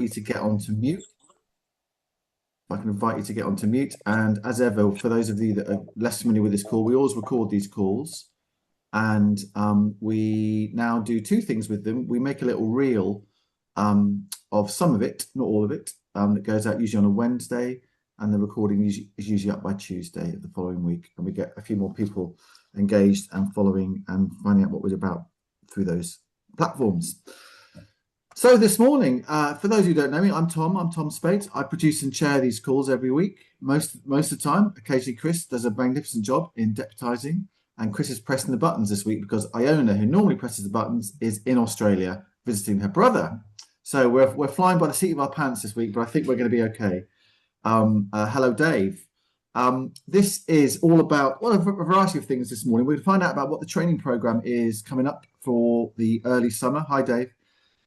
you to get onto mute. If I can invite you to get onto mute. And as ever, for those of you that are less familiar with this call, we always record these calls. And we now do two things with them. We make a little reel of some of it, not all of it, that goes out usually on a Wednesday. And the recording is usually up by Tuesday of the following week. And we get a few more people engaged and following and finding out what we're about through those platforms. So this morning, for those who don't know me, I'm Tom Spate. I produce and chair these calls every week, most of the time. Occasionally Chris does a magnificent job in deputising, and Chris is pressing the buttons this week because Iona, who normally presses the buttons, is in Australia visiting her brother. So we're flying by the seat of our pants this week, but I think we're going to be okay. Hello, Dave. This is all about a variety of things this morning. We'll find out about what the training program is coming up for the early summer. Hi, Dave.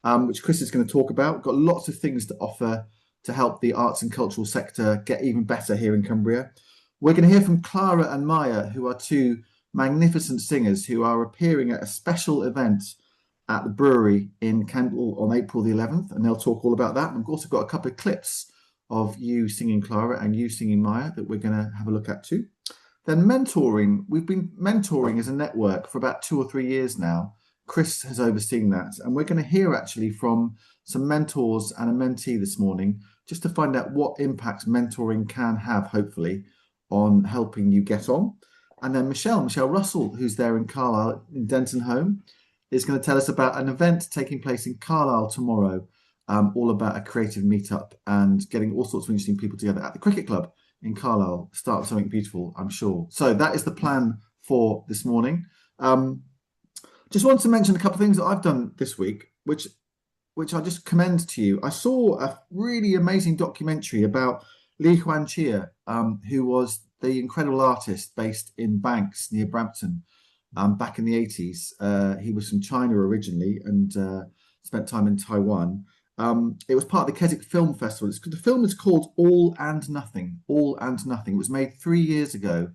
Which Chris is going to talk about. We've got lots of things to offer to help the arts and cultural sector get even better here in Cumbria. We're going to hear from Clara and Maya, who are two magnificent singers who are appearing at a special event at the brewery in Kendal on April the 11th, and they'll talk all about that. And we've also got a couple of clips of you singing, Clara, and you singing, Maya, that we're going to have a look at too. Then mentoring. We've been mentoring as a network for about 2 or 3 years now. Chris has overseen that, and we're going to hear actually from some mentors and a mentee this morning just to find out what impacts mentoring can have, hopefully, on helping you get on. And then Michelle Russell, who's there in Carlisle in Denton Home, is going to tell us about an event taking place in Carlisle tomorrow, all about a creative meetup and getting all sorts of interesting people together at the Cricket Club in Carlisle. Start something beautiful, I'm sure. So that is the plan for this morning. Just wanted to mention a couple of things that I've done this week, which I just commend to you. I saw a really amazing documentary about Li Huanqie, who was the incredible artist based in Banks near Brampton back in the 80s. He was from China originally and spent time in Taiwan. It was part of the CACN Film Festival. The film is called All and Nothing. All and Nothing. It was made 3 years ago,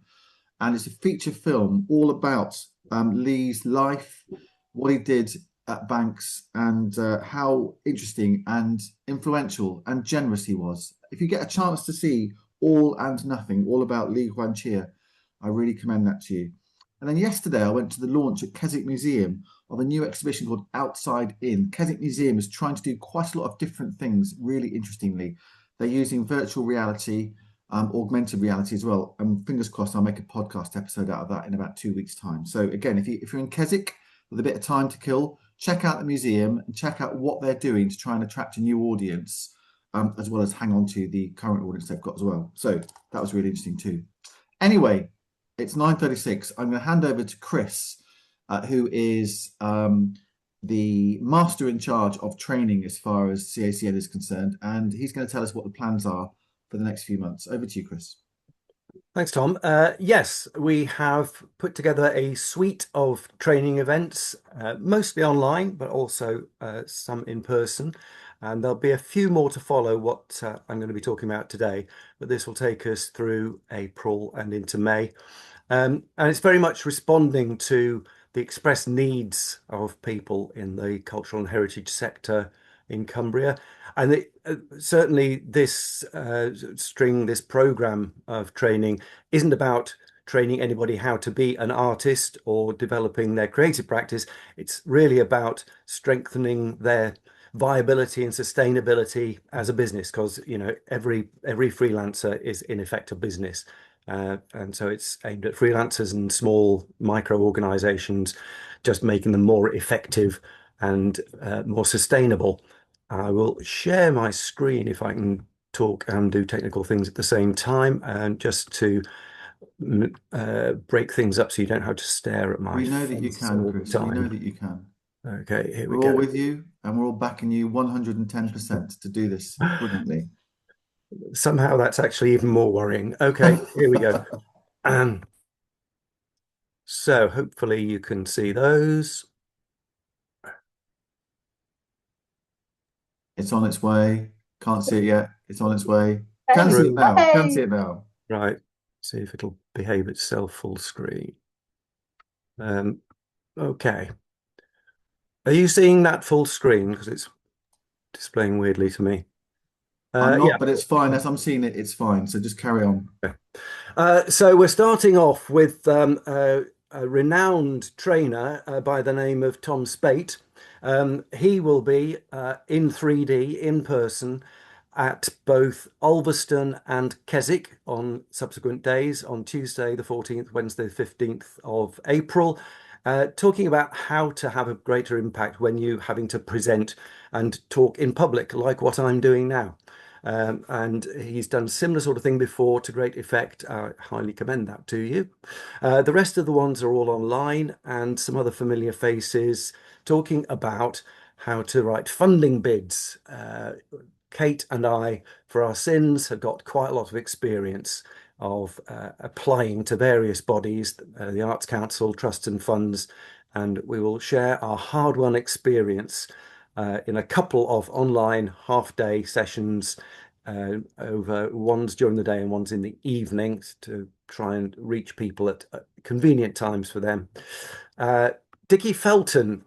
and it's a feature film all about Lee's life, what he did at Banks, and how interesting and influential and generous he was. If you get a chance to see All and Nothing, all about Li Huanqie, I really commend that to you. And then yesterday I went to the launch at CACN Museum of a new exhibition called Outside In. CACN Museum is trying to do quite a lot of different things, really interestingly. They're using virtual reality, augmented reality as well. And fingers crossed, I'll make a podcast episode out of that in about 2 weeks' time. So again, if you're in Keswick with a bit of time to kill, check out the museum and check out what they're doing to try and attract a new audience, as well as hang on to the current audience they've got as well. So that was really interesting too. Anyway, it's 9:36. I'm going to hand over to Chris, who is the master in charge of training as far as CACN is concerned. And he's going to tell us what the plans are for the next few months. Over to you, Chris. Thanks, Tom. Yes, we have put together a suite of training events, mostly online, but also some in person. And there'll be a few more to follow what I'm going to be talking about today, but this will take us through April and into May. And it's very much responding to the expressed needs of people in the cultural and heritage sector in Cumbria. And certainly this this program of training isn't about training anybody how to be an artist or developing their creative practice. It's really about strengthening their viability and sustainability as a business, because every freelancer is in effect a business. And so it's aimed at freelancers and small micro organizations, just making them more effective and more sustainable. I will share my screen if I can talk and do technical things at the same time, and just to break things up so you don't have to stare at my We know that you face can, all the Chris. We know time. that you can. Okay, here we We're all go. with you, and we're all backing you 110% to do this brilliantly. Somehow that's actually even more worrying. Okay, here we go. So hopefully you can see those. It's on its way. Can't see it yet. It's on its way. Can see it now. Can see it now. Right. See if it'll behave itself full screen. Okay. Are you seeing that full screen? Because it's displaying weirdly to me. I'm Yeah. not, but it's fine. As I'm seeing it, it's fine. So just carry on. So we're starting off with a renowned trainer by the name of Tom Spate. He will be in 3D in person at both Ulverston and Keswick on subsequent days on Tuesday the 14th, Wednesday the 15th of April, talking about how to have a greater impact when you having to present and talk in public, like what I'm doing now. And he's done a similar sort of thing before to great effect. I highly commend that to you. The rest of the ones are all online and some other familiar faces talking about how to write funding bids. Kate and I, for our sins, have got quite a lot of experience of applying to various bodies, the Arts Council, trusts and funds, and we will share our hard-won experience in a couple of online half-day sessions over ones during the day and ones in the evenings to try and reach people at convenient times for them. Uh, Dickie Felton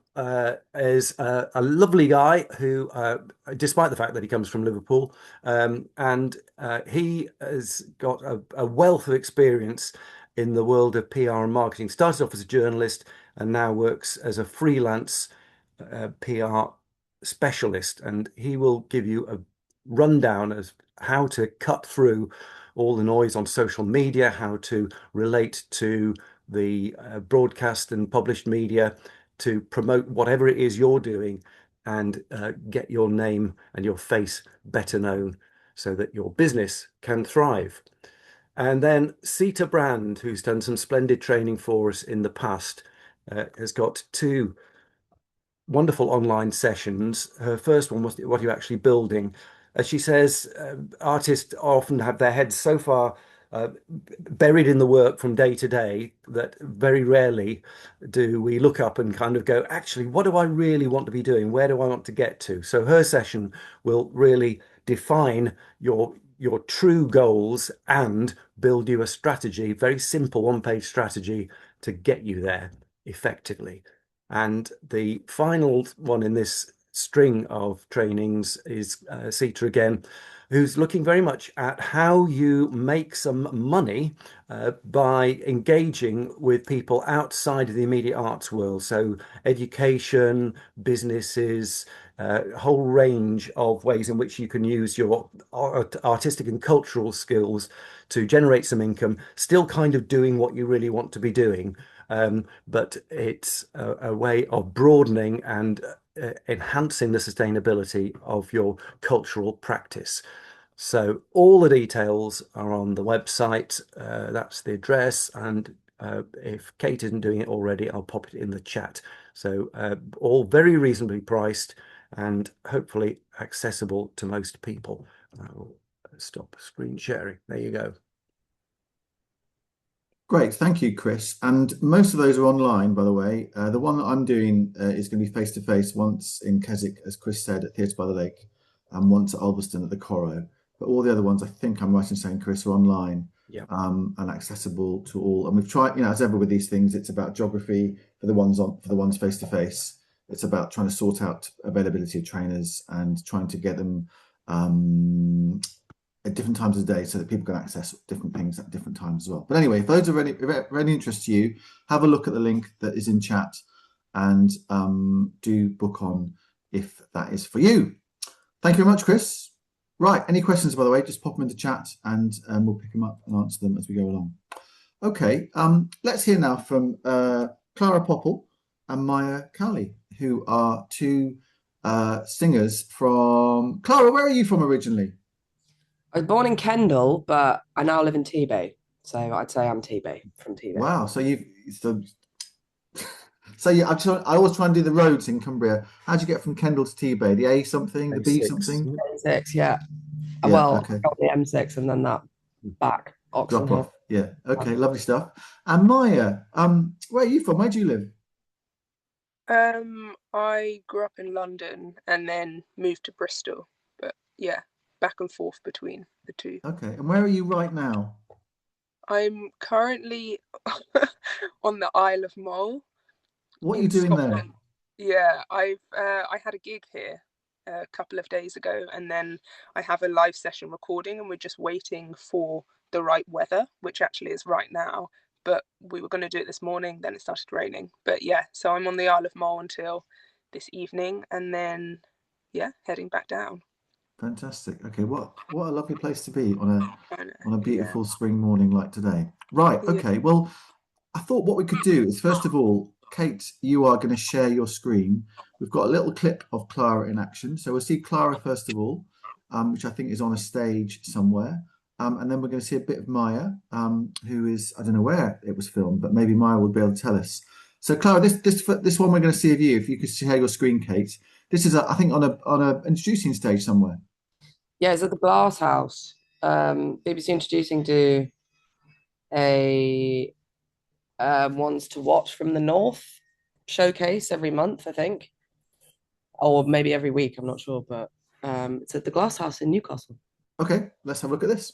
is a lovely guy who, despite the fact that he comes from Liverpool, and he has got a wealth of experience in the world of PR and marketing. Started off as a journalist and now works as a freelance PR specialist, and he will give you a rundown as how to cut through all the noise on social media, how to relate to the broadcast and published media to promote whatever it is you're doing and get your name and your face better known so that your business can thrive. And then Sita Brand, who's done some splendid training for us in the past, has got two wonderful online sessions. Her first one was what are you actually building? As she says, artists often have their heads so far buried in the work from day to day that very rarely do we look up and kind of go, actually, what do I really want to be doing? Where do I want to get to? So her session will really define your true goals and build you a strategy, very simple one-page strategy to get you there effectively. And the final one in this string of trainings is Sita again, who's looking very much at how you make some money by engaging with people outside of the immediate arts world. So education, businesses, a whole range of ways in which you can use your artistic and cultural skills to generate some income, still kind of doing what you really want to be doing. But it's a way of broadening and enhancing the sustainability of your cultural practice. So all the details are on the website. That's the address. And if Kate isn't doing it already, I'll pop it in the chat. So all very reasonably priced and hopefully accessible to most people. I'll stop screen sharing. There you go. Great, thank you, Chris. And most of those are online, by the way. The one that I'm doing is going to be face to face, once in Keswick, as Chris said, at Theatre by the Lake, and once at Ulverston at the Corro. But all the other ones, I think I'm right in saying, Chris, are online Yeah. and accessible to all. And we've tried, as ever with these things, it's about geography for the ones face to face. It's about trying to sort out availability of trainers and trying to get them at different times of the day so that people can access different things at different times as well. But anyway, if those are of any interest to you, have a look at the link that is in chat and do book on if that is for you. Thank you very much, Chris. Right, any questions, by the way, just pop them into chat and we'll pick them up and answer them as we go along. Okay, let's hear now from Clara Popple and Maya Cowley, who are two singers from... Clara, where are you from originally? I was born in Kendal, but I now live in Tebay. So I'd say I'm Tebay from Tebay. Wow, I always try and do the roads in Cumbria. How'd you get from Kendal to Tebay? The A something, the B something? M6, yeah. Yeah, Well, okay. I got the M6 and then that back Oxon Drop off. Hill. Yeah, okay, lovely stuff. And Maya, where are you from? Where do you live? I grew up in London and then moved to Bristol. But yeah, back and forth between the two. Okay, and where are you right now? I'm currently on the Isle of Mull What are you in doing Scotland. there? Yeah, I had a gig here a couple of days ago, and then I have a live session recording, and we're just waiting for the right weather, which actually is right now. But we were going to do it this morning, then it started raining. But yeah, so I'm on the Isle of Mull until this evening, and then heading back down. Fantastic. Okay, what a lovely place to be on I know, a beautiful spring morning like today. Right. yeah. Okay. Well, I thought what we could do is, first of all, Kate, you are going to share your screen. We've got a little clip of Clara in action. So we'll see Clara first of all, which I think is on a stage somewhere. And then we're going to see a bit of Maya, who is, I don't know where it was filmed, but maybe Maya will be able to tell us. So Clara, this one we're going to see of you, if you could share your screen, Kate. This is, I think, on a introducing stage somewhere. Yeah, it's at the Glass House. BBC introducing to a Ones to Watch from the North showcase every month, I think, or maybe every week. I'm not sure, but it's at the Glass House in Newcastle. Okay, let's have a look at this.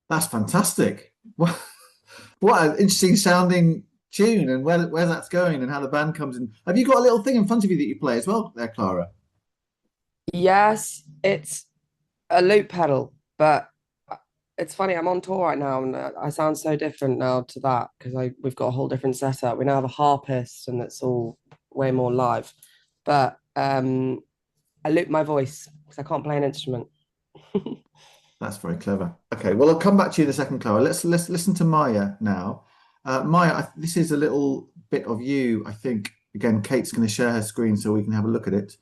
That's fantastic. What an interesting sounding tune, and where that's going and how the band comes in. Have you got a little thing in front of you that you play as well there, Clara? Yes, it's a loop pedal, but it's funny, I'm on tour right now and I sound so different now to that because we've got a whole different setup. We now have a harpist and it's all way more live. But I loop my voice because I can't play an instrument. That's very clever. Okay, well, I'll come back to you in a second, Clara. Let's listen to Maya now. Maya, this is a little bit of you, I think. Again, Kate's going to share her screen so we can have a look at it.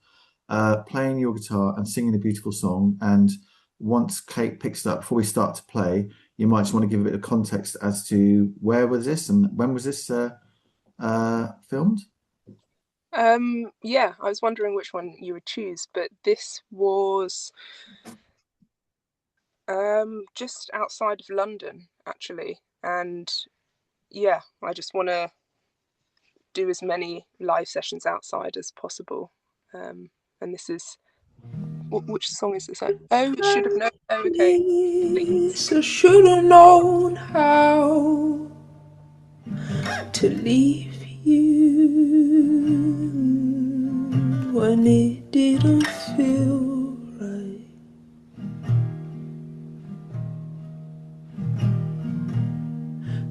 Playing your guitar and singing a beautiful song. And once Kate picks it up, before we start to play, you might just want to give a bit of context as to where was this and when was this filmed? Yeah, I was wondering which one you would choose, but this was just outside of London, actually. And yeah, I just want to do as many live sessions outside as possible. And this is which song is this? Oh, should have known. Oh, okay. Please. I should have known how to leave you when it didn't feel right.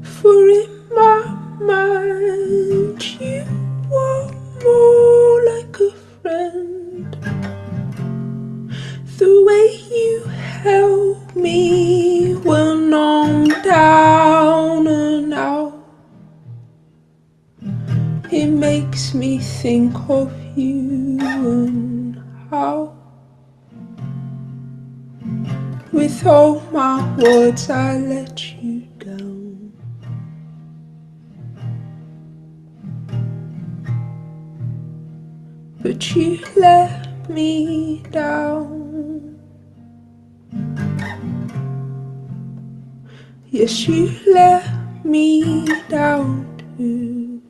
For in my mind you were more like a friend. The way you held me when I'm down and out, it makes me think of you and how with all my words I let you down. But you let me down. Yes, you let me down too.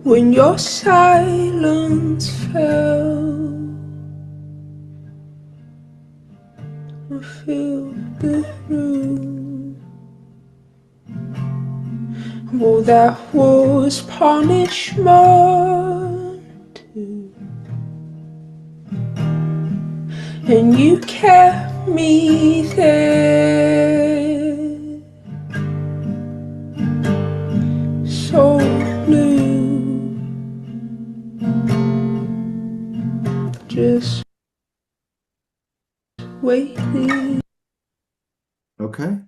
When your silence fell, I filled the room. Oh, that was punishment too. And you kept me there, so blue, just waiting. Okay.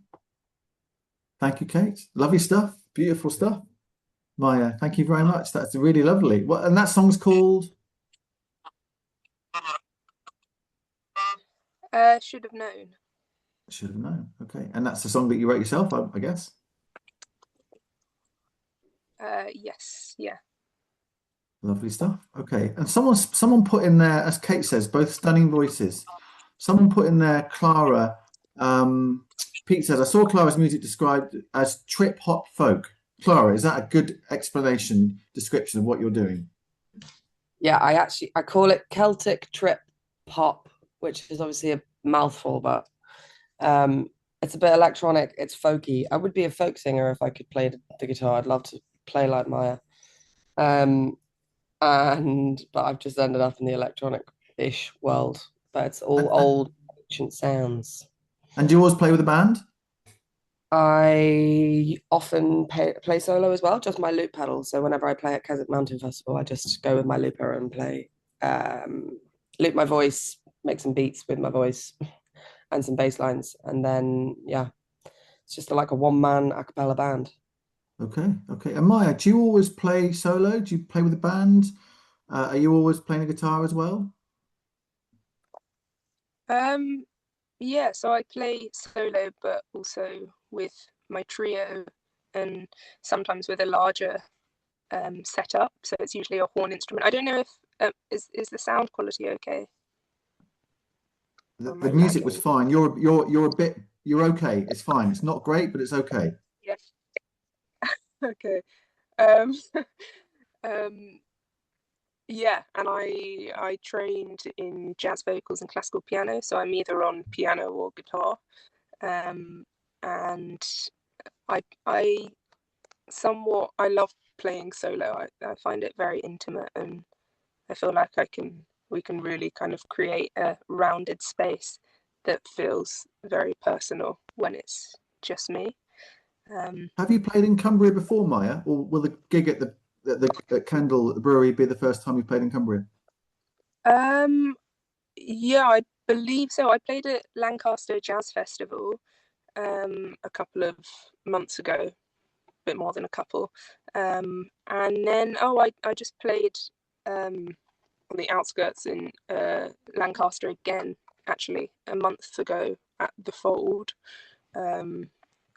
Thank you, Kate. Lovely stuff. Beautiful stuff. Maya, thank you very much. That's really lovely. What, and that song's called? Should have known. Should have known. Okay. And that's the song that you wrote yourself, I guess. Yes, yeah. Lovely stuff. Okay. And someone put in there, as Kate says, both stunning voices. Someone put in there, Clara. Pete says, I saw Clara's music described as trip hop folk. Clara, is that a good description of what you're doing? Yeah, I call it Celtic trip pop, which is obviously a mouthful, but it's a bit electronic, it's folky. I would be a folk singer if I could play the guitar. I'd love to play like Maya. But I've just ended up in the electronic-ish world. But it's all old ancient sounds. And do you always play with a band? I often play solo as well, just my loop pedal. So whenever I play at Keswick Mountain Festival, I just go with my looper and play, loop my voice, make some beats with my voice and some bass lines. And then, yeah, it's just like a one-man a cappella band. Okay, okay. And Maya, do you always play solo? Do you play with a band? Are you always playing a guitar as well? Yeah, so I play solo, but also with my trio and sometimes with a larger setup. So it's usually a horn instrument. I don't know if is the sound quality okay? The music was fine. You're okay. It's fine. It's not great, but it's okay. Yes. Okay. Um, yeah, and I trained in jazz vocals and classical piano, so I'm either on piano or guitar. And I love playing solo. I find it very intimate, and I feel like we can really kind of create a rounded space that feels very personal when it's just me. Have you played in Cumbria before, Maya, or will the gig at the Kendal Brewery be the first time you played in Cumbria? Yeah, I believe so. I played at Lancaster Jazz Festival a couple of months ago, a bit more than a couple. And then I just played on the outskirts in Lancaster again, actually, a month ago at the Fold,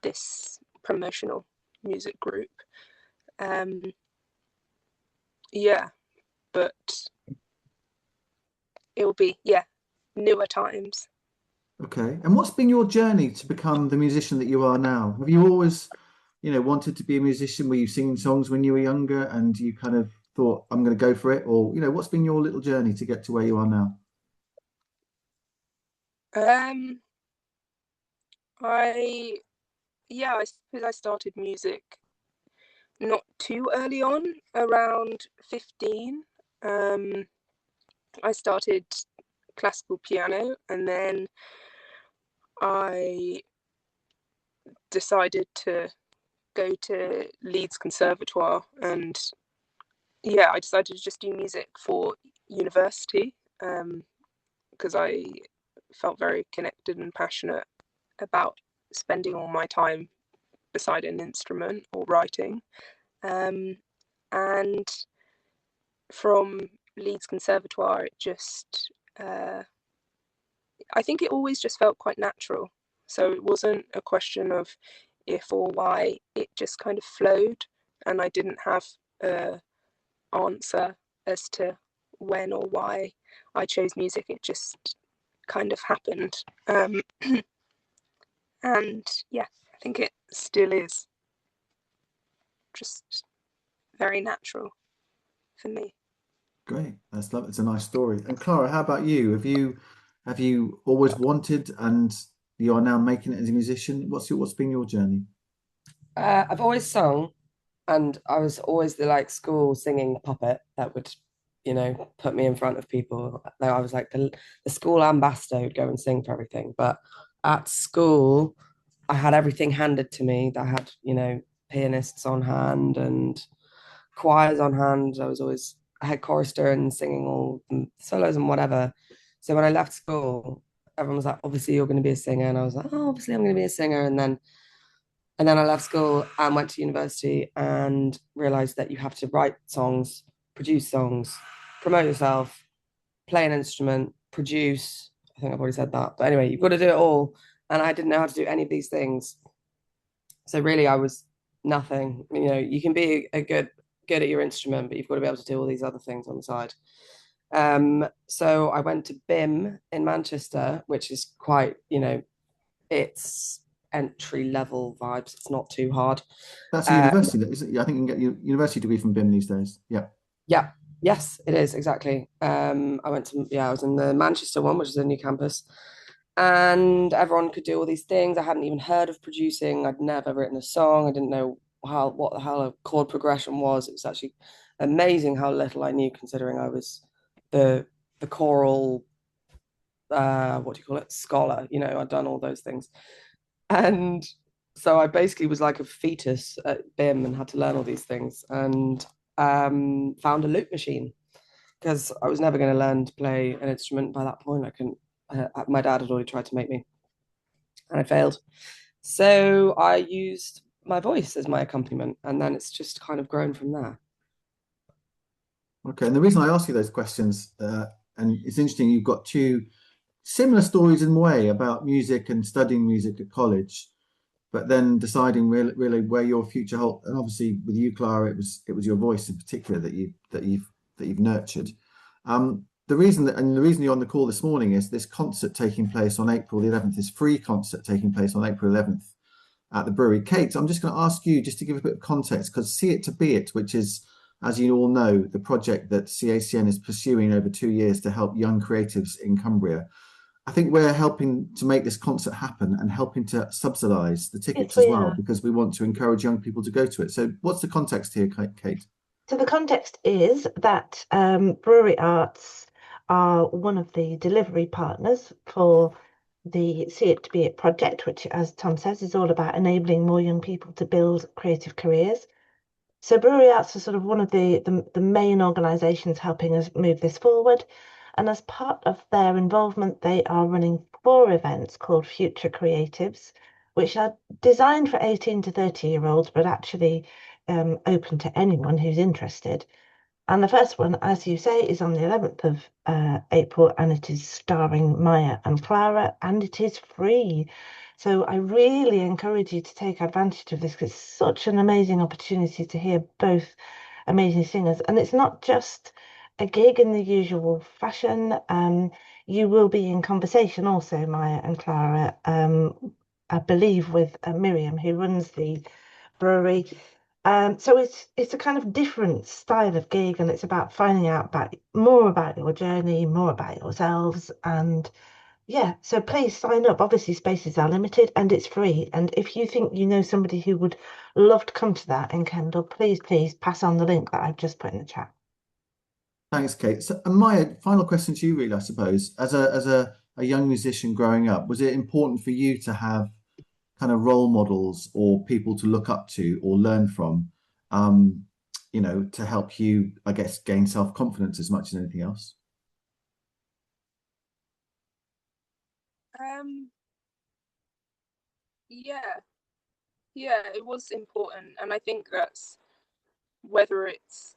this promotional music group. Yeah, but it'll be, yeah, newer times. Okay. And what's been your journey to become the musician that you are now? Have you always, wanted to be a musician? Were you singing songs when you were younger and you kind of thought, I'm going to go for it? Or, what's been your little journey to get to where you are now? I suppose I started music not too early on, around 15. I started classical piano, and then I decided to go to Leeds Conservatoire, and yeah, I decided to just do music for university, because I felt very connected and passionate about spending all my time beside an instrument or writing. And from Leeds Conservatoire, it just, I think it always just felt quite natural. So it wasn't a question of if or why, it just kind of flowed. And I didn't have an answer as to when or why I chose music. It just kind of happened. And yeah, I think it still is just very natural for me. Great, that's lovely. It's a nice story. And Clara, how about you? Have you always wanted, and you are now making it as a musician? What's been your journey? I've always sung, and I was always the like school singing puppet that would, put me in front of people. I was like the school ambassador who'd go and sing for everything. But at school, I had everything handed to me. I had, pianists on hand and choirs on hand. I was always a head chorister and singing all the solos and whatever. So when I left school, everyone was like, obviously you're going to be a singer. And I was like, oh, obviously I'm going to be a singer. And then I left school and went to university and realized that you have to write songs, produce songs, promote yourself, play an instrument, produce. I think I've already said that. But anyway, you've got to do it all. And I didn't know how to do any of these things. So really I was nothing. You can be good at your instrument, but you've got to be able to do all these other things on the side. So I went to BIM in Manchester, which is quite, it's entry level vibes. It's not too hard. That's a university, isn't it? I think you can get your university degree from BIM these days. Yeah. Yeah. Yes, it is exactly. I was in the Manchester one, which is a new campus, and everyone could do all these things. I hadn't even heard of producing. I'd never written a song. I didn't know what the hell a chord progression was. It was actually amazing how little I knew, considering I was the choral what do you call it, scholar. I'd done all those things. And so I basically was like a fetus at BIM and had to learn all these things, and found a loop machine because I was never going to learn to play an instrument by that point. I couldn't. My dad had already tried to make me, and I failed. So I used my voice as my accompaniment, and then it's just kind of grown from there. Okay, and the reason I ask you those questions, and it's interesting, you've got two similar stories in a way about music and studying music at college, but then deciding really where your future hold. And obviously, with you, Clara, it was your voice in particular that you've nurtured. The reason you're on the call this morning is this concert taking place on April the 11th. This free concert taking place on April 11th at the brewery. Kate, I'm just going to ask you just to give a bit of context, because See It to Be It, which is, as you all know, the project that CACN is pursuing over 2 years to help young creatives in Cumbria. I think we're helping to make this concert happen and helping to subsidise the tickets as well, because we want to encourage young people to go to it. So what's the context here, Kate? So the context is that Brewery Arts are one of the delivery partners for the See It to Be It project, which, as Tom says, is all about enabling more young people to build creative careers. So Brewery Arts are sort of one of the main organisations helping us move this forward. And as part of their involvement, they are running 4 events called Future Creatives, which are designed for 18 to 30-year-olds, but actually open to anyone who's interested. And the first one, as you say, is on the 11th of April, and it is starring Maya and Clara, and it is free. So I really encourage you to take advantage of this, because it's such an amazing opportunity to hear both amazing singers. And it's not just a gig in the usual fashion. You will be in conversation also, Maya and Clara, I believe with Miriam, who runs the brewery. So it's a kind of different style of gig, and it's about finding out more about your journey, more about yourselves, and yeah. So please sign up. Obviously, spaces are limited, and it's free. And if you think you know somebody who would love to come to that in Kendal, please pass on the link that I've just put in the chat. Thanks, Kate. So, and Maya, final question to you, really, I suppose. As a young musician growing up, was it important for you to have kind of role models or people to look up to or learn from, to help you, I guess, gain self-confidence as much as anything else? Yeah, it was important, and I think that's whether it's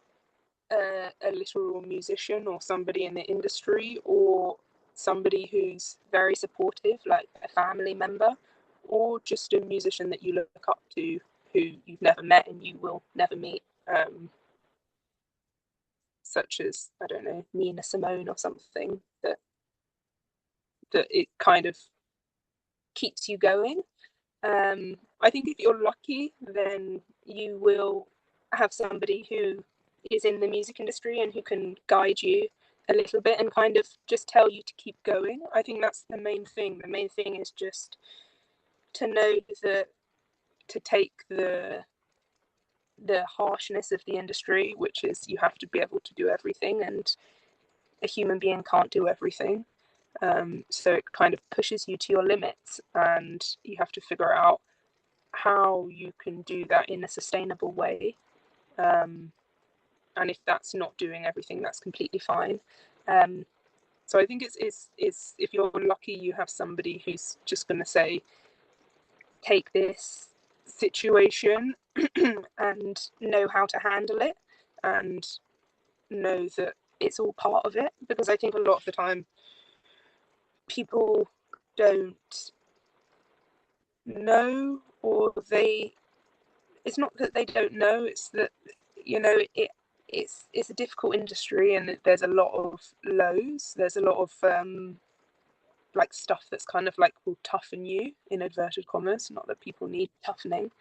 a literal musician or somebody in the industry or somebody who's very supportive, like a family member, or just a musician that you look up to who you've never met and you will never meet, such as, I don't know, Nina Simone or something, that that it kind of keeps you going. I think if you're lucky, then you will have somebody who is in the music industry and who can guide you a little bit and kind of just tell you to keep going. I think that's the main thing. The main thing is just to know that to take the harshness of the industry, which is you have to be able to do everything, and a human being can't do everything. So it kind of pushes you to your limits, and you have to figure out how you can do that in a sustainable way. And if that's not doing everything, that's completely fine. So I think it's if you're lucky, you have somebody who's just going to say, take this situation and know how to handle it and know that it's all part of it. Because I think a lot of the time people don't know, or it's not that they don't know, it's that, you know, it's a difficult industry, and there's a lot of lows, there's a lot of like stuff that's kind of like will toughen you in inverted commas, not that people need toughening,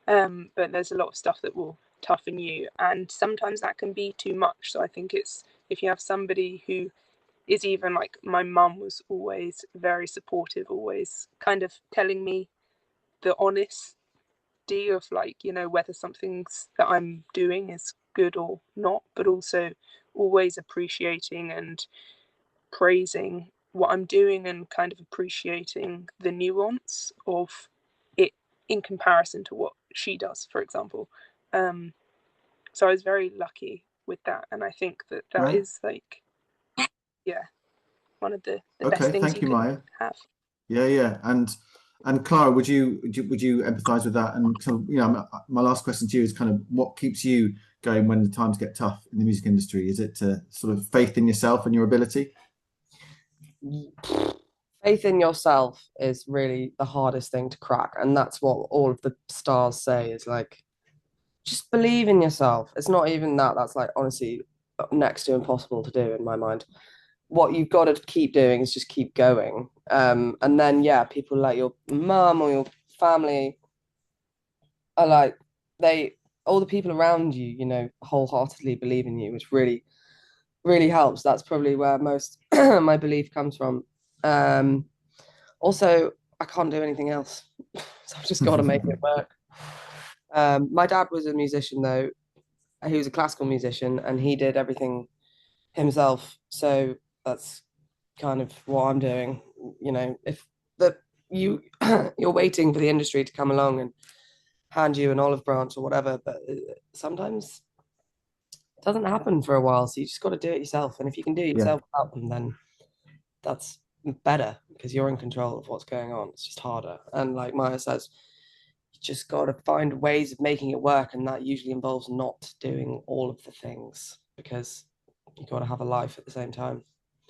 but there's a lot of stuff that will toughen you, and sometimes that can be too much. So I think it's, if you have somebody who is, even like my mum was always very supportive, always kind of telling me the honesty of, like, you know, whether something's that I'm doing is good or not, but also always appreciating and praising what I'm doing and kind of appreciating the nuance of it in comparison to what she does, for example. So I was very lucky with that, and I think that that is like, yeah, one of the best things Thank you you, can Maya. have. Yeah. And Clara, would you empathise with that? And so, you know, my last question to you is kind of what keeps you going when the times get tough in the music industry? Is it sort of faith in yourself and your ability? Faith in yourself is really the hardest thing to crack, and that's what all of the stars say, is like, just believe in yourself. It's not even that, that's like honestly next to impossible to do in my mind. What you've got to keep doing is just keep going. And then yeah, people like your mum or your family are like, they, all the people around you, you know, wholeheartedly believe in you, which really really helps. That's probably where most my belief comes from. Also, I can't do anything else, so I've just got to make it work. My dad was a musician though. He was a classical musician, and he did everything himself. So that's kind of what I'm doing. You know, if that you you're waiting for the industry to come along and hand you an olive branch or whatever, but sometimes it doesn't happen for a while. So you just got to do it yourself. And if you can do it yourself without them, then that's better, because you're in control of what's going on. It's just harder. And like Maya says, you just got to find ways of making it work. And that usually involves not doing all of the things, because you got to have a life at the same time.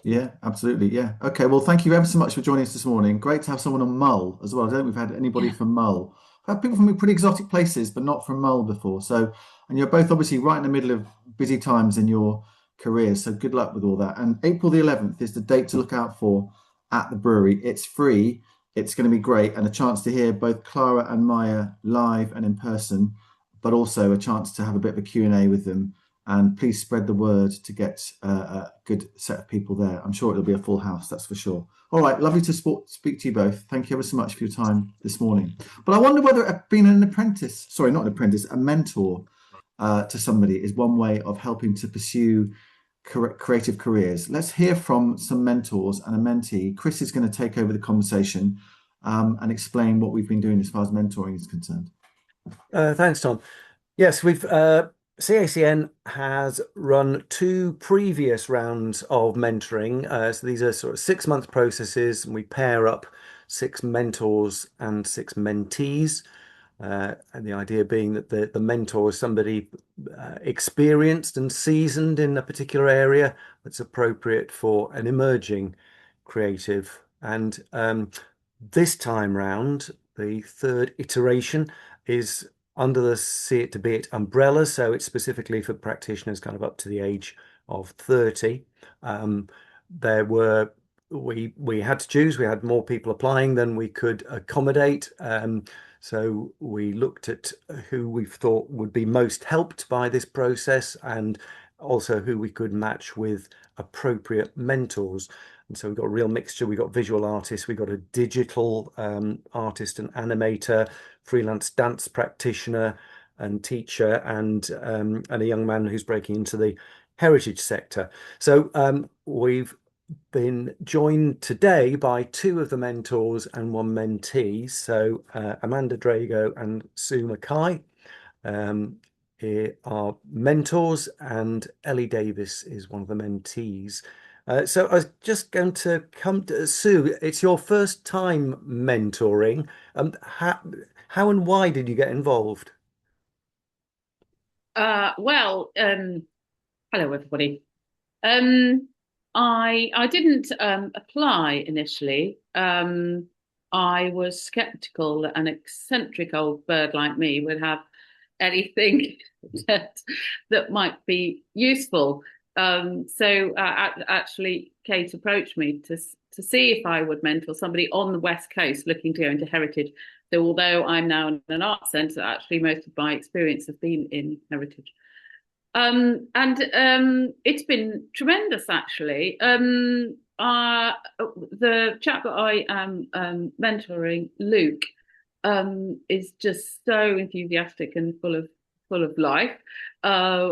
Yeah, absolutely. Yeah. Okay. Well, thank you ever so much for joining us this morning. Great to have someone on Mull as well. I don't think we've had anybody from Mull. We've had people from pretty exotic places, but not from Mull before. So, and you're both obviously right in the middle of busy times in your careers. So good luck with all that. And April the 11th is the date to look out for at the brewery. It's free. It's going to be great, and a chance to hear both Clara and Maya live and in person, but also a chance to have a bit of a Q&A with them. And please spread the word to get a good set of people there. I'm sure it'll be a full house, that's for sure. All right, lovely to speak to you both. Thank you ever so much for your time this morning. But I wonder whether being an apprentice, sorry, not an apprentice, a mentor to somebody is one way of helping to pursue creative careers. Let's hear from some mentors and a mentee. Chris is going to take over the conversation and explain what we've been doing as far as mentoring is concerned. Thanks, Tom. Yes, we've CACN has run 2 previous rounds of mentoring. So these are sort of 6-month processes, and we pair up 6 mentors and 6 mentees. And the idea being that the mentor is somebody experienced and seasoned in a particular area that's appropriate for an emerging creative. And this time round, the 3rd iteration is under the See It to Be It umbrella, so it's specifically for practitioners kind of up to the age of 30. There were we had to choose. We had more people applying than we could accommodate. So we looked at who we thought would be most helped by this process, and also who we could match with appropriate mentors. And so we've got a real mixture. We've got visual artists, we've got a digital artist and animator, freelance dance practitioner and teacher, and a young man who's breaking into the heritage sector. So we've been joined today by two of the mentors and one mentee. So Amanda Drago and Sue Mackay are mentors, and Ellie Davis is one of the mentees. So I was just going to come to Sue. It's your first time mentoring. How and why did you get involved? Well, hello everybody. I didn't apply initially. I was skeptical that an eccentric old bird like me would have anything that might be useful. So actually, Kate approached me to see if I would mentor somebody on the West Coast looking to go into heritage. So although I'm now in an art centre, actually most of my experience has been in heritage. And it's been tremendous, actually. The chap that I am mentoring, Luke, is just so enthusiastic and full of life,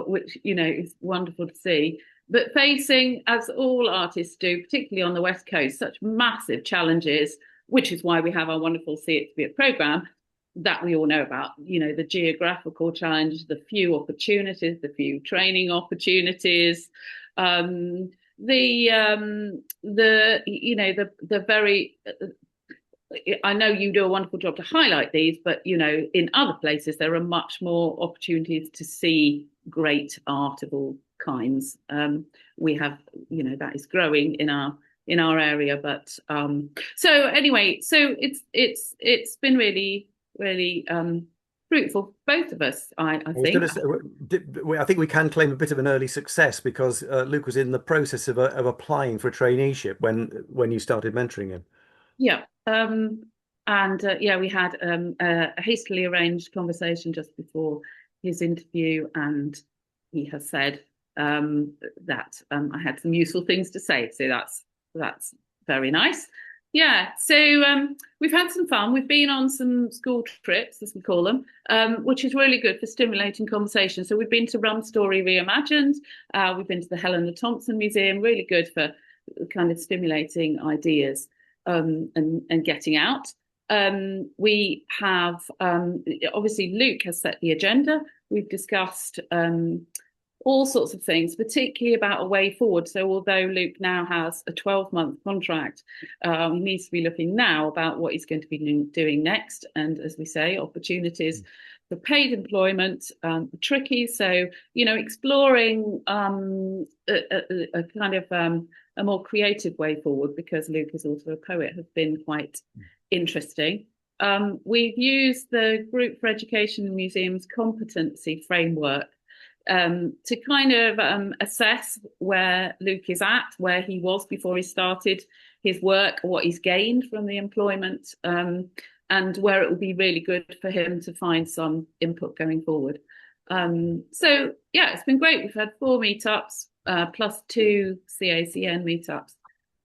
which is wonderful to see. But facing, as all artists do, particularly on the West Coast, such massive challenges, which is why we have our wonderful See It to Be It programme that we all know about, the geographical challenge, the few opportunities, the few training opportunities, the very, I know you do a wonderful job to highlight these, but in other places there are much more opportunities to see great art of all kinds. We have, that is growing in our area, but so anyway, so it's been really fruitful, both of us, I think. I think we can claim a bit of an early success because Luke was in the process of applying for a traineeship when you started mentoring him. Yeah, we had a hastily arranged conversation just before his interview, and he has said that I had some useful things to say. So that's very nice. Yeah, so we've had some fun. We've been on some school trips, as we call them, which is really good for stimulating conversation. So we've been to Rum Story Reimagined. We've been to the Helena Thompson Museum, really good for kind of stimulating ideas and getting out. We have, obviously, Luke has set the agenda. We've discussed all sorts of things, particularly about a way forward. So although Luke now has a 12-month contract, he needs to be looking now about what he's going to be doing next. And as we say, opportunities for paid employment, tricky. So, exploring a kind of a more creative way forward, because Luke is also a poet, has been quite interesting. We've used the Group for Education and Museums competency framework to kind of assess where Luke is at, where he was before he started his work, what he's gained from the employment, and where it will be really good for him to find some input going forward. So, yeah, it's been great. We've had 4 meetups, plus 2 CACN meetups,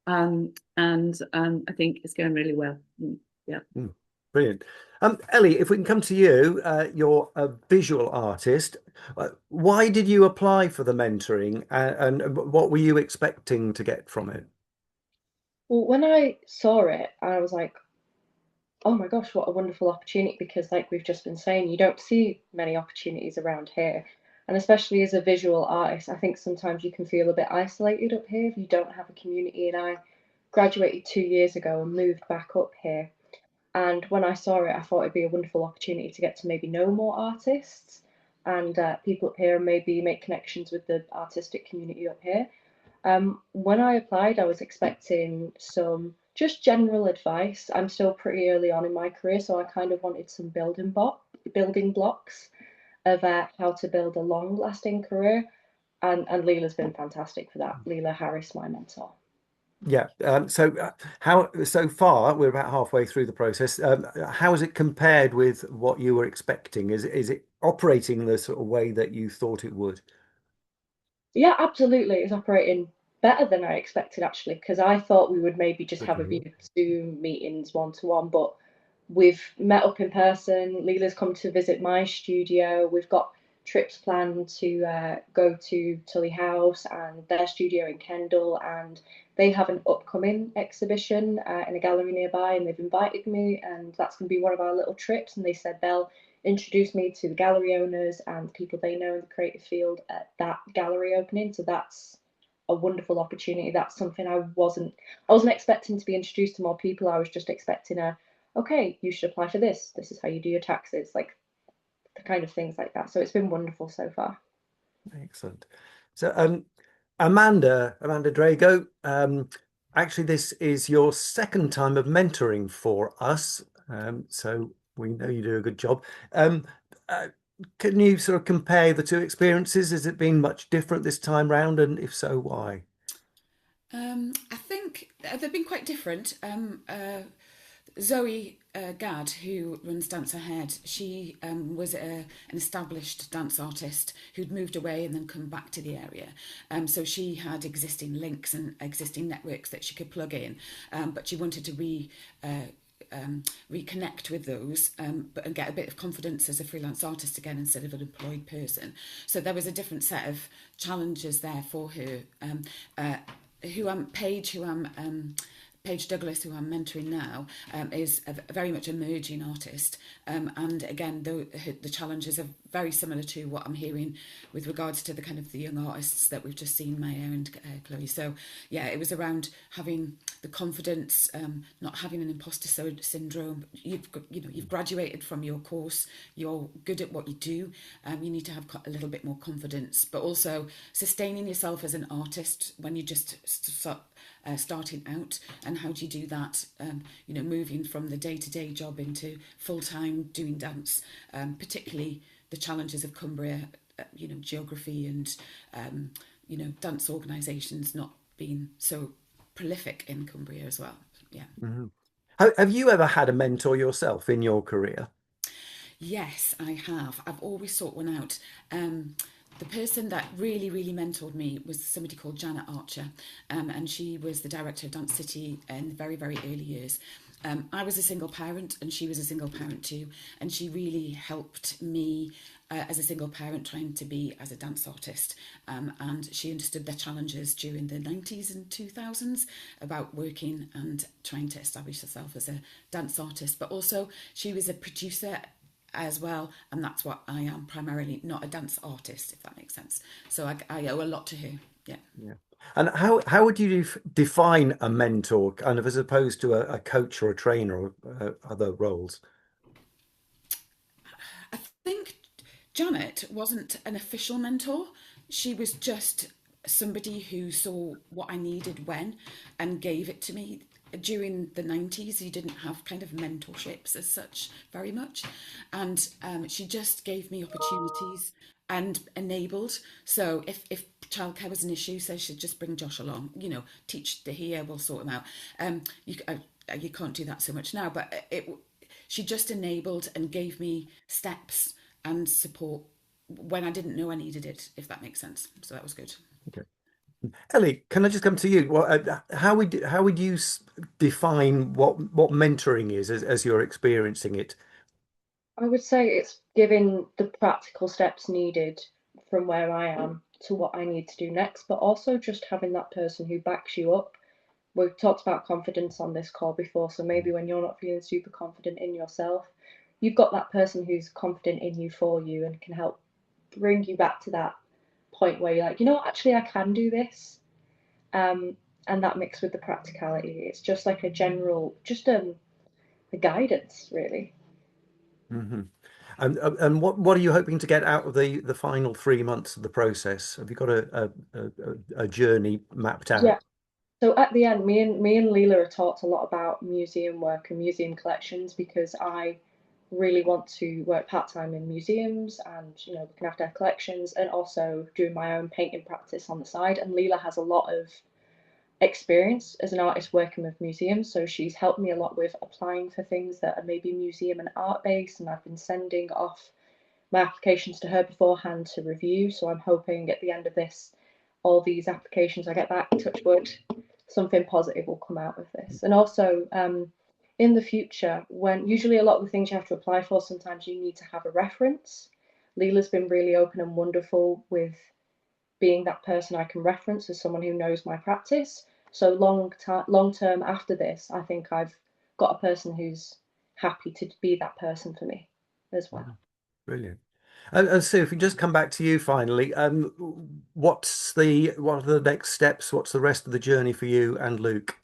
and I think it's going really well. Yeah. Brilliant. Ellie, if we can come to you, you're a visual artist. Why did you apply for the mentoring, and what were you expecting to get from it? Well, when I saw it, I was like, oh my gosh, what a wonderful opportunity, because like we've just been saying, you don't see many opportunities around here. And especially as a visual artist, I think sometimes you can feel a bit isolated up here if you don't have a community. And I graduated 2 years ago and moved back up here. And when I saw it, I thought it'd be a wonderful opportunity to get to maybe know more artists and people up here, and maybe make connections with the artistic community up here. When I applied, I was expecting some just general advice. I'm still pretty early on in my career, so I kind of wanted some building blocks of how to build a long-lasting career. And Leela's been fantastic for that. Leela Harris, my mentor. Yeah. So far we're about halfway through the process. How has it compared with what you were expecting? Is it operating the sort of way that you thought it would? Yeah, absolutely. It's operating better than I expected actually, because I thought we would maybe just Good have to a hear. few Zoom meetings one to one, but we've met up in person. Leela's come to visit my studio. We've got trips planned to go to Tully House and their studio in Kendal, and they have an upcoming exhibition in a gallery nearby, and they've invited me, and that's going to be one of our little trips. And they said they'll introduce me to the gallery owners and people they know in the creative field at that gallery opening. So that's a wonderful opportunity. That's something I wasn't expecting to be introduced to more people. I was just expecting okay, you should apply for this. This is how you do your taxes, like the kind of things like that. So it's been wonderful so far. Excellent. So, Amanda Drago, actually, this is your second time of mentoring for us. So we know you do a good job. Uh, can you sort of compare the two experiences? Has it been much different this time round? And if so, why? I think they've been quite different. Zoe Gadd, who runs Dance Ahead, she was an established dance artist who'd moved away and then come back to the area. So she had existing links and existing networks that she could plug in, but she wanted to reconnect with those, but and get a bit of confidence as a freelance artist again instead of an employed person. So there was a different set of challenges there for her. Paige Douglas, who I'm mentoring now, is very much emerging artist. And again, the challenges are very similar to what I'm hearing with regards to the kind of the young artists that we've just seen, Maya and Chloe. So yeah, it was around having the confidence, not having an imposter syndrome. You've graduated from your course, you're good at what you do. You need to have a little bit more confidence, but also sustaining yourself as an artist when you just starting out, and how do you do that, moving from the day-to-day job into full-time doing dance, particularly the challenges of Cumbria, geography and dance organisations not being so prolific in Cumbria as well. Yeah. Mm-hmm. Have you ever had a mentor yourself in your career? Yes, I have. I've always sought one out. The person that really, really mentored me was somebody called Janet Archer, and she was the director of Dance City in the very, very early years. I was a single parent and she was a single parent too, and she really helped me as a single parent trying to be as a dance artist, and she understood the challenges during the 90s and 2000s about working and trying to establish herself as a dance artist, but also she was a producer as well, and that's what I am primarily, not a dance artist, if that makes sense. So I owe a lot to her. Yeah. And how would you define a mentor, kind of as opposed to a coach or a trainer or other roles? I think Janet wasn't an official mentor. She was just somebody who saw what I needed when and gave it to me. During the 90s, you didn't have kind of mentorships as such very much. And she just gave me opportunities and enabled. So if childcare was an issue, so she'd just bring Josh along, teach the here, we'll sort him out. You can't do that so much now, but she just enabled and gave me steps and support when I didn't know I needed it, if that makes sense. So that was good. Okay. Ellie, can I just come to you? Well, how would you define what mentoring is as you're experiencing it? I would say it's giving the practical steps needed from where I am to what I need to do next, but also just having that person who backs you up. We've talked about confidence on this call before, so maybe when you're not feeling super confident in yourself, you've got that person who's confident in you for you and can help bring you back to that point where you're like, actually, I can do this. And that mixed with the practicality, it's just like a general, just a guidance, really. Mm-hmm. And what are you hoping to get out of the final 3 months of the process? Have you got a journey mapped out? Yeah. So at the end, me and Leela are taught a lot about museum work and museum collections because I really want to work part-time in museums and looking after collections and also doing my own painting practice on the side. And Leela has a lot of experience as an artist working with museums. So she's helped me a lot with applying for things that are maybe museum and art based, and I've been sending off my applications to her beforehand to review. So I'm hoping at the end of this, all these applications I get back, touch wood, something positive will come out of this. And also, in the future, when usually a lot of the things you have to apply for, sometimes you need to have a reference. Leela's been really open and wonderful with being that person I can reference as someone who knows my practice. So long term after this, I think I've got a person who's happy to be that person for me as well. Brilliant. And Sue, if we just come back to you finally, what are the next steps? What's the rest of the journey for you and Luke?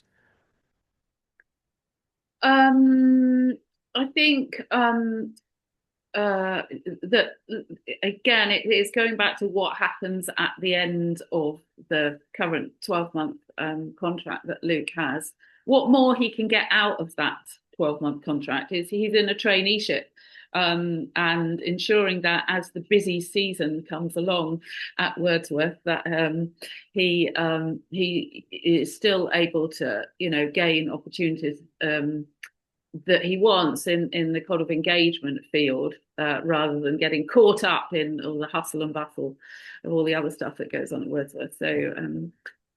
I think that again, it is going back to what happens at the end of the current 12-month contract that Luke has. What more he can get out of that 12-month contract is he's in a traineeship. And ensuring that as the busy season comes along at Wordsworth, that he is still able to, gain opportunities that he wants in the kind of engagement field, rather than getting caught up in all the hustle and bustle of all the other stuff that goes on at Wordsworth.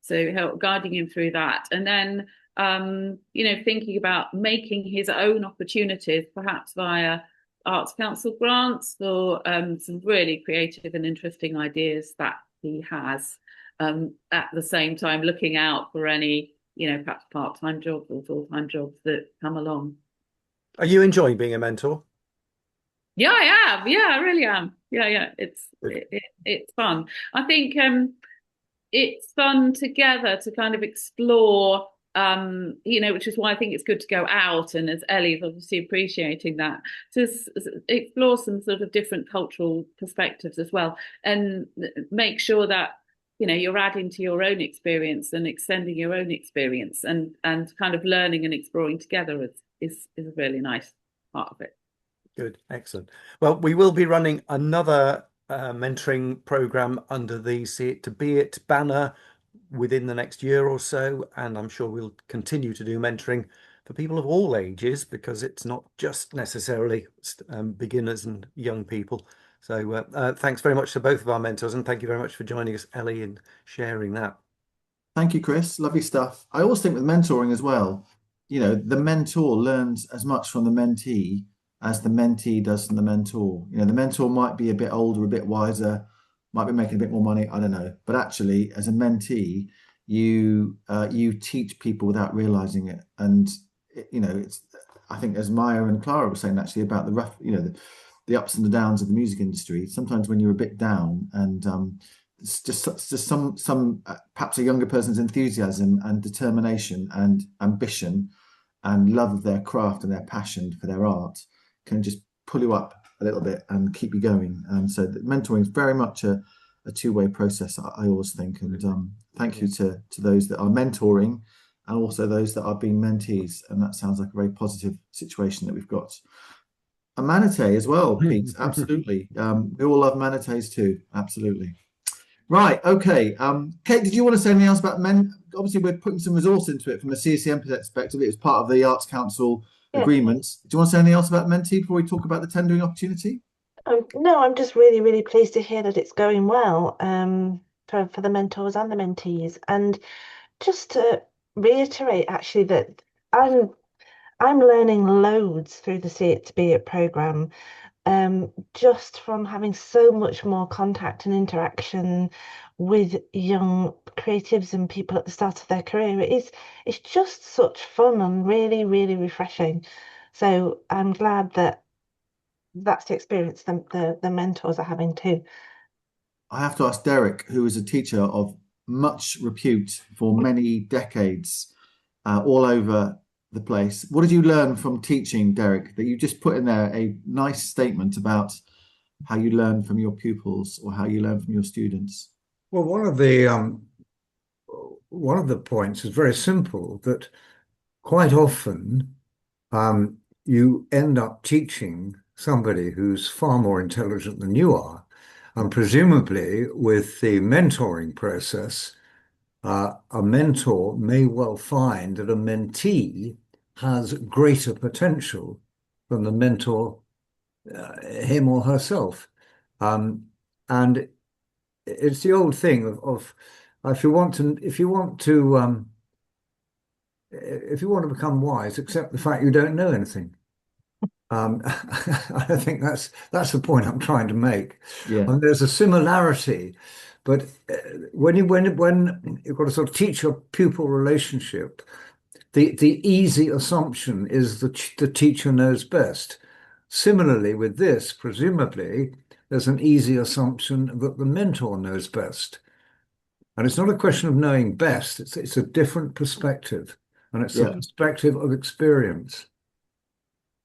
So help guiding him through that, and then thinking about making his own opportunities, perhaps via Arts Council grants or some really creative and interesting ideas that he has. At the same time, looking out for any, perhaps part-time jobs or full-time jobs that come along. Are you enjoying being a mentor? Yeah, I am. Yeah, I really am. Yeah. It's fun. I think it's fun together to kind of explore, which is why I think it's good to go out. And as Ellie's obviously appreciating that, to explore some sort of different cultural perspectives as well, and make sure that, you're adding to your own experience and extending your own experience, and kind of learning and exploring together is a really nice part of it. Good, excellent. Well, we will be running another mentoring program under the See It to Be It banner within the next year or so, and I'm sure we'll continue to do mentoring for people of all ages, because it's not just necessarily beginners and young people. So thanks very much to both of our mentors, and thank you very much for joining us, Ellie, and sharing that. Thank you, Chris. Lovely stuff. I always think with mentoring as well, the mentor learns as much from the mentee as the mentee does from the mentor. The mentor might be a bit older, a bit wiser, might be making a bit more money, I don't know. But actually, as a mentee, you teach people without realizing it. And it's, I think, as Maya and Clara were saying actually about the rough, the ups and the downs of the music industry. Sometimes when you're a bit down, and it's just some perhaps a younger person's enthusiasm and determination and ambition and love of their craft and their passion for their art can just pull you up a little bit and keep you going. And so mentoring is very much a two-way process, I always think. And thank you to those that are mentoring and also those that are being mentees. And that sounds like a very positive situation that we've got. A manatee as well, Pete. Absolutely. We all love manatees too. Absolutely. Right. Okay. Kate, did you want to say anything else about men? Obviously, we're putting some resource into it from the CACN perspective. It was part of the Arts Council agreements. Do you want to say anything else about Mentee before we talk about the tendering opportunity? No, I'm just really, really pleased to hear that it's going well for the mentors and the mentees. And just to reiterate, actually, that I'm learning loads through the See It to Be It programme, just from having so much more contact and interaction with young creatives and people at the start of their career. It's just such fun and really, really refreshing. So I'm glad that that's the experience the mentors are having too. I have to ask Derek, who is a teacher of much repute for many decades, all over the place. What did you learn from teaching, Derek, that you just put in there a nice statement about how you learn from your pupils or how you learn from your students? Well, one of the points is very simple, that quite often you end up teaching somebody who's far more intelligent than you are. And presumably with the mentoring process, a mentor may well find that a mentee has greater potential than the mentor, him or herself. And it's the old thing of if you want to become wise, accept the fact you don't know anything. I think that's the point I'm trying to make. Yeah. And there's a similarity, but when you've got a sort of teacher-pupil relationship, the easy assumption is that the teacher knows best. Similarly, with this, presumably, there's an easy assumption that the mentor knows best. And it's not a question of knowing best, it's a different perspective, and it's a Yeah. perspective of experience.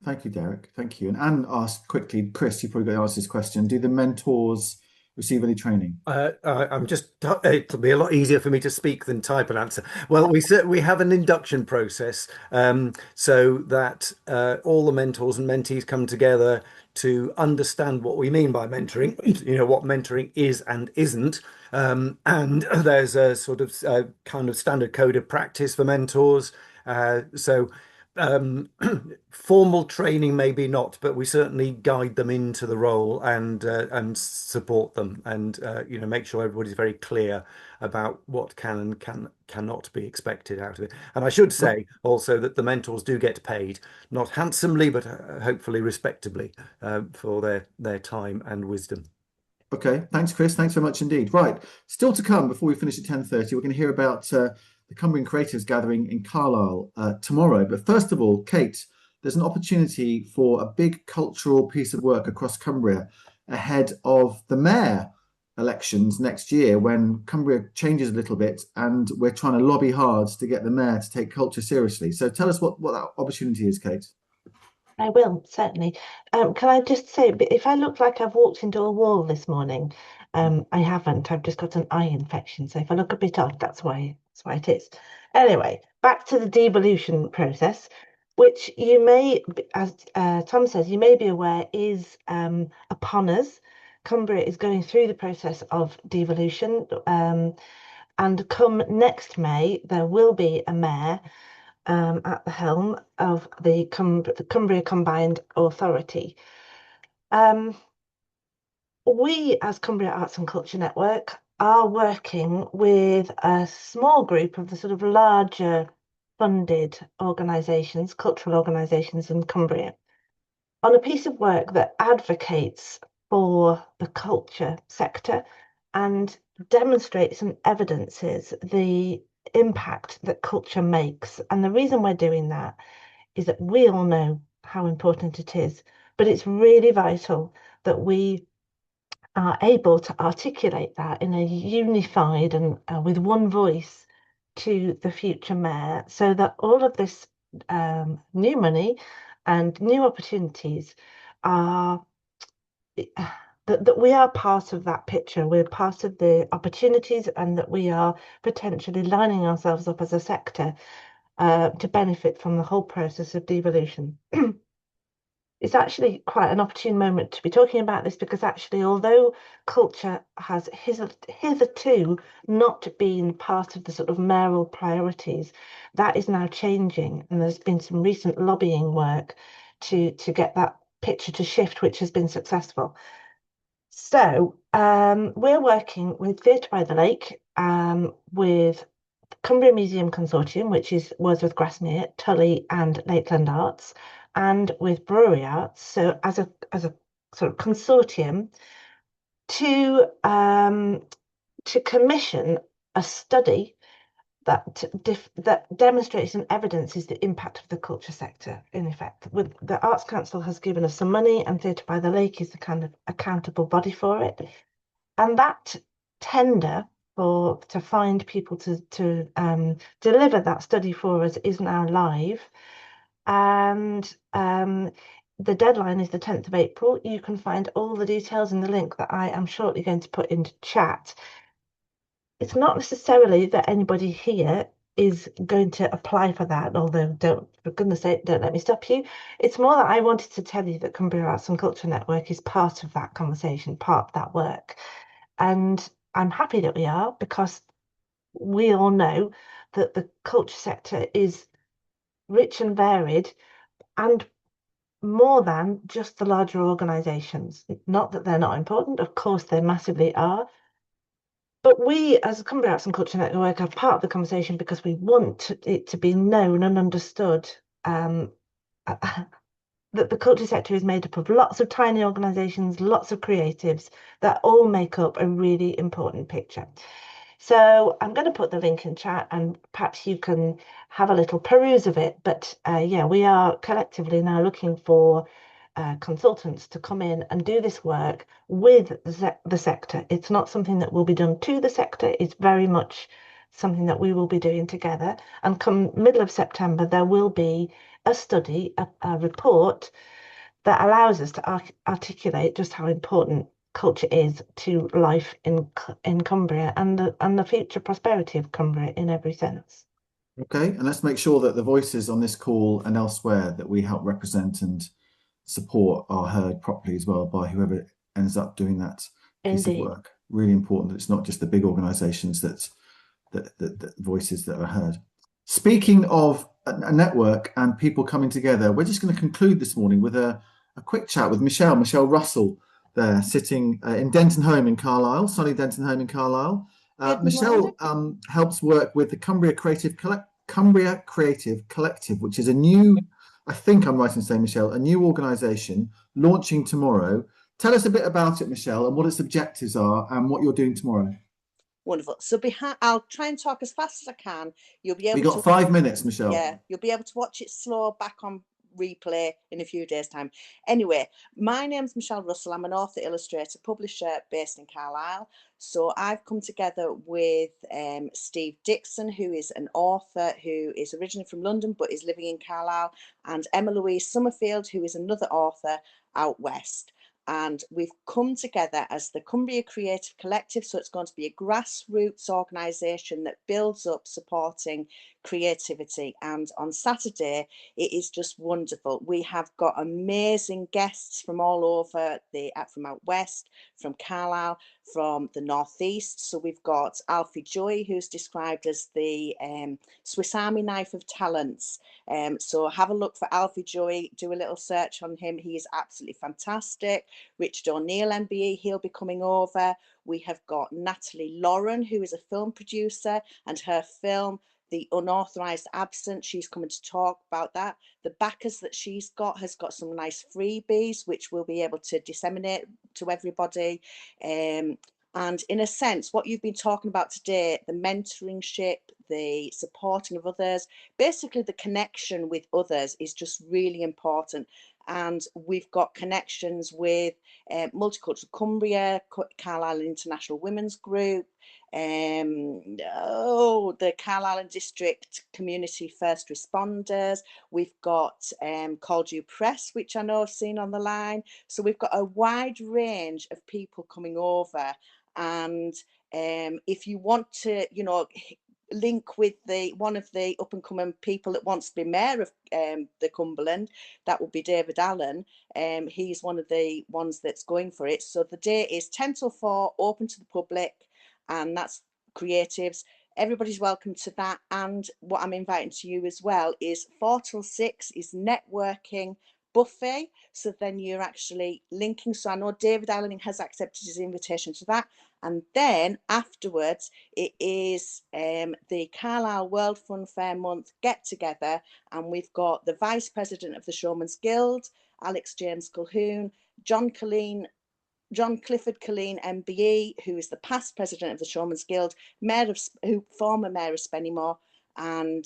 Thank you, Derek. Thank you. And Anne asked quickly, Chris, you probably got to ask this question. Do the mentors receive any training? I'm just, it'll be a lot easier for me to speak than type an answer. Well, we have an induction process, so that all the mentors and mentees come together to understand what we mean by mentoring, what mentoring is and isn't. And there's a sort of kind of standard code of practice for mentors. So formal training, maybe not, but we certainly guide them into the role and support them, and make sure everybody's very clear about what can and cannot be expected out of it. And I should say also that the mentors do get paid, not handsomely, but hopefully respectably, for their time and wisdom. Okay, thanks, Chris. Thanks very much indeed. Right, still to come before we finish at 10:30, we're going to hear about the Cumbrian Creatives Gathering in Carlisle tomorrow. But first of all, Kate, there's an opportunity for a big cultural piece of work across Cumbria ahead of the mayor elections next year, when Cumbria changes a little bit and we're trying to lobby hard to get the mayor to take culture seriously. So tell us what that opportunity is, Kate. I will, certainly. Can I just say, if I look like I've walked into a wall this morning, I haven't. I've just got an eye infection. So if I look a bit odd, that's why it is. Anyway, back to the devolution process, which you may, as Tom says, you may be aware is upon us. Cumbria is going through the process of devolution. And come next May, there will be a mayor at the helm of the Cumbria Combined Authority. We, as Cumbria Arts and Culture Network, are working with a small group of the sort of larger funded organisations, cultural organisations in Cumbria, on a piece of work that advocates for the culture sector and demonstrates and evidences the impact that culture makes. And the reason we're doing that is that we all know how important it is, but it's really vital that we are able to articulate that in a unified and with one voice to the future mayor, so that all of this new money and new opportunities are that we are part of that picture. We're part of the opportunities, and that we are potentially lining ourselves up as a sector to benefit from the whole process of devolution. It's actually quite an opportune moment to be talking about this, because actually, although culture has hitherto not been part of the sort of mayoral priorities, that is now changing, and there's been some recent lobbying work to get that picture to shift, which has been successful. So we're working with Theatre by the Lake, with Cumbria Museum Consortium, which is Wordsworth Grasmere, Tully and Lakeland Arts, and with Brewery Arts, so as a sort of consortium to commission a study that demonstrates and evidences the impact of the culture sector. In effect, with the Arts Council has given us some money, and Theatre by the Lake is the kind of accountable body for it, and that tender to find people to deliver that study for us is now live, and the deadline is the 10th of April. You can find all the details in the link that I am shortly going to put into chat. It's not necessarily that anybody here is going to apply for that, although for goodness sake, don't let me stop you. It's more that I wanted to tell you that Cumbria Arts and Culture Network is part of that conversation, part of that work. And I'm happy that we are, because we all know that the culture sector is rich and varied and more than just the larger organisations. Not that they're not important, of course they massively are. But we, as a Cumbria Arts and Culture Network, are part of the conversation because we want it to be known and understood that the culture sector is made up of lots of tiny organisations, lots of creatives that all make up a really important picture. So I'm going to put the link in chat and perhaps you can have a little peruse of it. But yeah, we are collectively now looking for consultants to come in and do this work with the sector. It's not something that will be done to the sector. It's very much something that we will be doing together. And come middle of September, there will be a study, a report that allows us to articulate just how important culture is to life in Cumbria and the future prosperity of Cumbria in every sense. Okay, and let's make sure that the voices on this call and elsewhere that we help represent and support are heard properly as well by whoever ends up doing that piece of Indeed. work. Really important that it's not just the big organisations that voices that are heard. Speaking of a network and people coming together, we're just going to conclude this morning with a quick chat with Michelle Russell there, sitting in Denton Home in Carlisle, sunny Denton Home in Carlisle. Michelle helps work with the Cumbria Creative Collective, which is a new, I think I'm right in saying, Michelle, a new organisation launching tomorrow. Tell us a bit about it, Michelle, and what its objectives are and what you're doing tomorrow. Wonderful. So I'll try and talk as fast as I can. You'll be able to. We got 5 minutes, Michelle. Yeah, you'll be able to watch it slow back on replay in a few days' time. Anyway, my name's Michelle Russell. I'm an author, illustrator, publisher based in Carlisle. So I've come together with Steve Dixon, who is an author who is originally from London but is living in Carlisle, and Emma Louise Summerfield, who is another author out west. And we've come together as the Cumbria Creative Collective. So it's going to be a grassroots organisation that builds up supporting creativity. And on Saturday, it is just wonderful. We have got amazing guests from all over, from out west, from Carlisle, from the northeast. So we've got Alfie Joy, who's described as the Swiss Army knife of talents. So have a look for Alfie Joy, do a little search on him. He is absolutely fantastic. Richard O'Neill, MBE, he'll be coming over. We have got Natalie Lauren, who is a film producer, and her film, The Unauthorized Absence, she's coming to talk about that. The backers that she's got has got some nice freebies, which we'll be able to disseminate to everybody. And in a sense, what you've been talking about today, the mentoringship, the supporting of others, basically the connection with others is just really important. And we've got connections with Multicultural Cumbria, Carlisle International Women's Group, the Carlisle District Community First Responders. We've got Called You Press, which I know I've seen on the line. So we've got a wide range of people coming over. And if you want to, link with one of the up and coming people that wants to be mayor of the Cumberland, that would be David Allen. He's one of the ones that's going for it. So the day is 10 till 4, open to the public, and that's creatives. Everybody's welcome to that. And what I'm inviting to you as well is 4 till 6 is networking buffet. So then you're actually linking. So I know David Allen has accepted his invitation to that. And then afterwards, it is the Carlisle World Fun Fair Month get together. And we've got the Vice President of the Showman's Guild, Alex James Colquhoun, John Clifford Colleen MBE, who is the past president of the Showman's Guild, former mayor of Spennymoor. And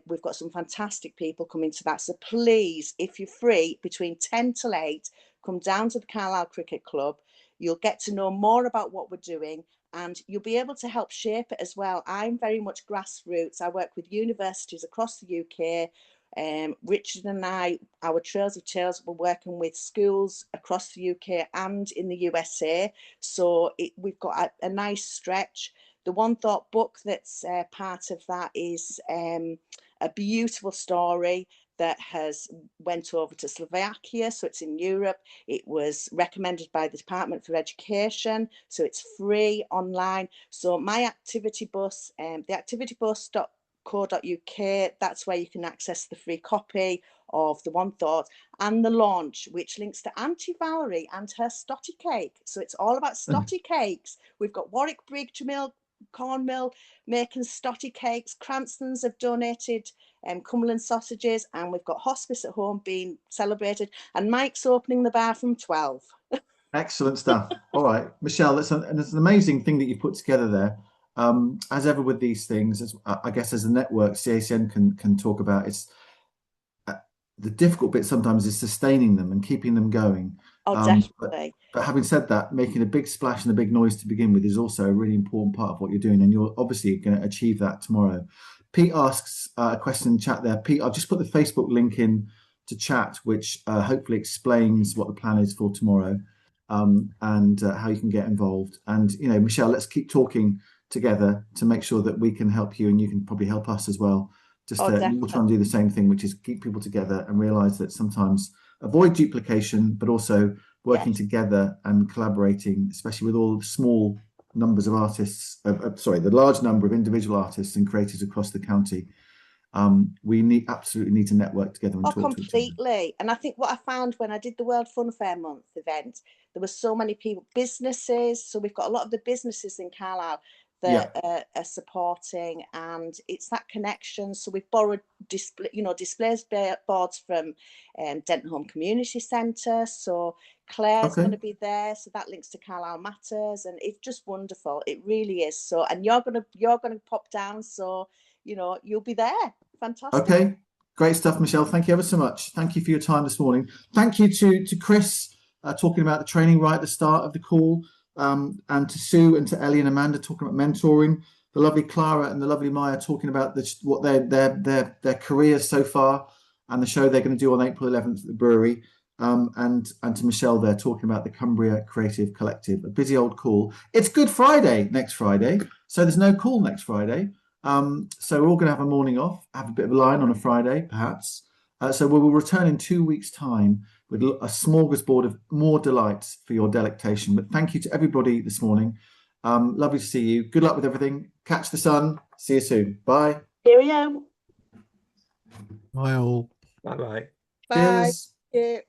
we've got some fantastic people coming to that. So please, if you're free, between 10 till 8, come down to the Carlisle Cricket Club. You'll get to know more about what we're doing, and you'll be able to help shape it as well. I'm very much grassroots. I work with universities across the UK. Richard and I, our Trails of Tales, we're working with schools across the UK and in the USA. So we've got a nice stretch. The One Thought book that's part of that is a beautiful story that has went over to Slovakia, so it's in Europe. It was recommended by the Department for Education, so it's free online. So my activity bus, the activitybus.co.uk, that's where you can access the free copy of the One Thought and the launch, which links to Auntie Valerie and her stotty cake. So it's all about stotty cakes. We've got Warwick Bridge Mill, Cornmill making stotty cakes. Cranston's have donated Cumberland sausages, and we've got hospice at home being celebrated, and Mike's opening the bar from 12. Excellent stuff. All right, Michelle, it's an amazing thing that you put together there. As ever with these things, I guess as a network, CACN can talk about, it's the difficult bit sometimes is sustaining them and keeping them going. Oh, definitely. But having said that, making a big splash and a big noise to begin with is also a really important part of what you're doing, and you're obviously going to achieve that tomorrow. Pete asks a question in the chat there. Pete, I'll just put the Facebook link in to chat, which hopefully explains what the plan is for tomorrow, and how you can get involved. And, you know, Michelle, let's keep talking together to make sure that we can help you, and you can probably help us as well. Just we'll try and do the same thing, which is keep people together and realize that sometimes avoid duplication, but also working together and collaborating, especially with all the small numbers of artists, the large number of individual artists and creators across the county. We absolutely need to network together and talk to each other. Completely. And I think what I found when I did the World Fun Fair Month event, there were so many people, businesses. So we've got a lot of the businesses in Carlisle that are supporting, and it's that connection. So we've borrowed displays boards from Denton Home Community Centre. So Claire's going to be there, so that links to Carlisle Matters, and it's just wonderful. It really is. So, and you're gonna pop down, so you know you'll be there. Fantastic. Okay, great stuff, Michelle. Thank you ever so much. Thank you for your time this morning. Thank you to Chris talking about the training right at the start of the call. And to Sue and to Ellie and Amanda talking about mentoring, the lovely Clara and the lovely Maya talking about what their careers so far and the show they're going to do on April 11th at the brewery, and to Michelle there talking about the Cumbria Creative Collective, a busy old call. It's Good Friday next Friday, so there's no call next Friday. So we're all going to have a morning off, have a bit of a line on a Friday perhaps. So we will return in 2 weeks' time with a smorgasbord of more delights for your delectation. But thank you to everybody this morning. Lovely to see you. Good luck with everything. Catch the sun. See you soon. Bye. Cheerio. Bye all. Bye-bye. Bye. Cheers.